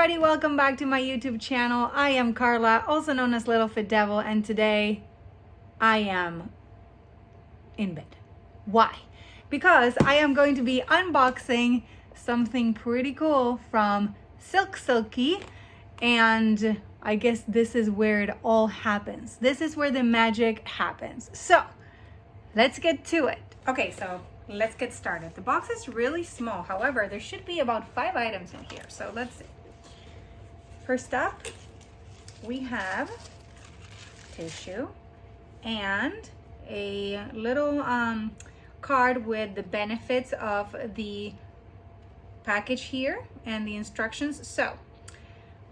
everybody, welcome back to my YouTube channel. I am Carla, also known as LittleFitDevil, and today I am in bed. Why? Because I am going to be unboxing something pretty cool from SilkSilky, and I guess this is where it all happens. This is where the magic happens. So let's get to it. Okay, so let's get started. The box is really small. However, there should be about 5 items in here. So let's see. First up, we have tissue and a little card with the benefits of the package here and the instructions. So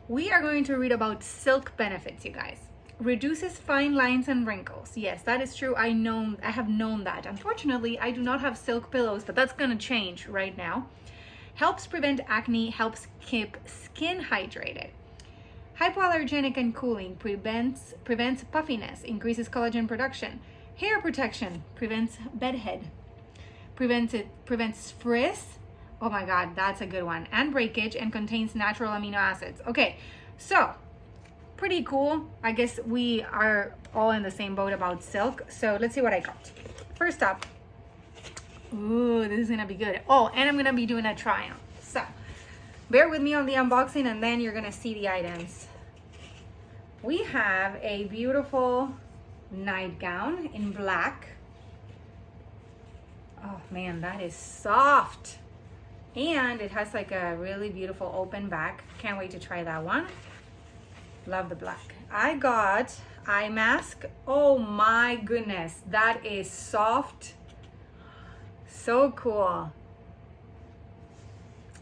we are going to read about silk benefits, you guys. Reduces fine lines and wrinkles. Yes, that is true. I have known that. Unfortunately, I do not have silk pillows, but that's gonna change right now. Helps prevent acne, helps keep skin hydrated. Hypoallergenic and cooling, prevents puffiness, increases collagen production. Hair protection, prevents bedhead. Prevents frizz. Oh my God, that's a good one. And breakage, and contains natural amino acids. Okay, so pretty cool. I guess we are all in the same boat about silk. So let's see what I got. First up, ooh, this is gonna be good. Oh, and I'm gonna be doing a try on. So bear with me on the unboxing and then you're gonna see the items. We have a beautiful nightgown in black. Oh man, that is soft. And it has like a really beautiful open back. Can't wait to try that one. Love the black. I got eye mask. Oh my goodness, that is soft. So cool.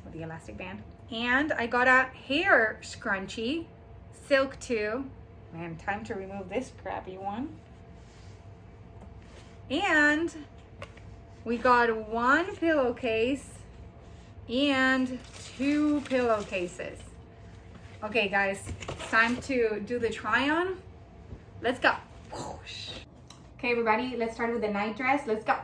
With the elastic band. And I got a hair scrunchie, silk too. Man, time to remove this crappy one. And we got 1 pillowcase and 2 pillowcases. Okay guys, time to do the try on. Let's go. Whoosh. Okay everybody, let's start with the night dress. Let's go.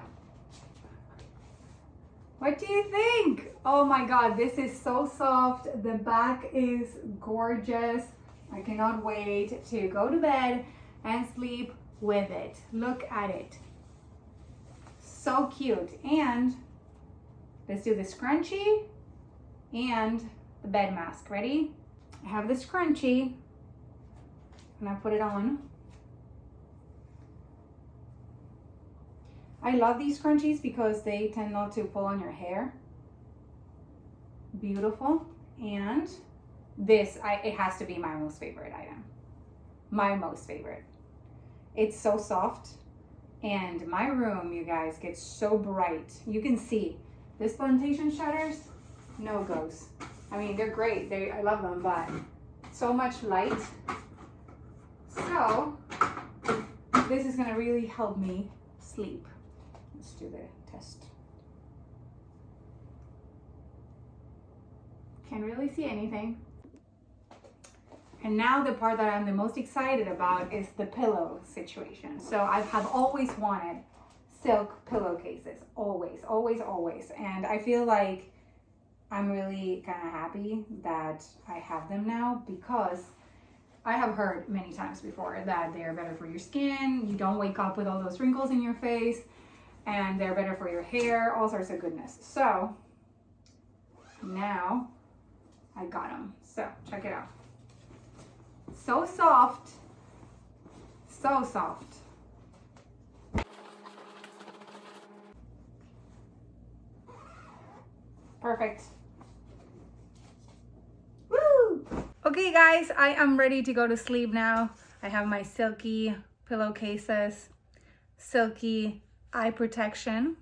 What do you think? Oh my God, this is so soft. The back is gorgeous. I cannot wait to go to bed and sleep with it. Look at it. So cute. And let's do the scrunchie and the bed mask. Ready? I have the scrunchie and I put it on. I love these scrunchies because they tend not to pull on your hair. Beautiful. And this, it has to be my most favorite item. My most favorite. It's so soft. And my room, you guys, gets so bright. You can see this plantation shutters, no goes. I mean, they're great. I love them, but so much light. So this is gonna really help me sleep. Let's do the test. Can't really see anything. And now the part that I'm the most excited about is the pillow situation. So I have always wanted silk pillowcases, always, always, always. And I feel like I'm really kind of happy that I have them now, because I have heard many times before that they're better for your skin. You don't wake up with all those wrinkles in your face, and they're better for your hair, all sorts of goodness. So now I got them. So check it out. So soft, so soft. Perfect. Woo! Okay guys, I am ready to go to sleep now. I have my silky pillowcases, silky eye protection,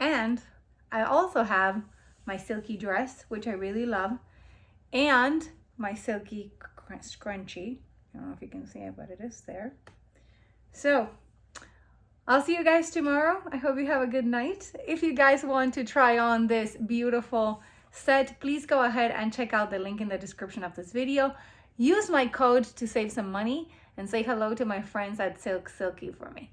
and I also have my silky dress, which I really love, and my silky scrunchie. I don't know if you can see it, but it is there. So I'll see you guys tomorrow. I hope you have a good night. If you guys want to try on this beautiful set, please go ahead and check out the link in the description of this video. Use my code to save some money, and say hello to my friends at SilkSilky for me.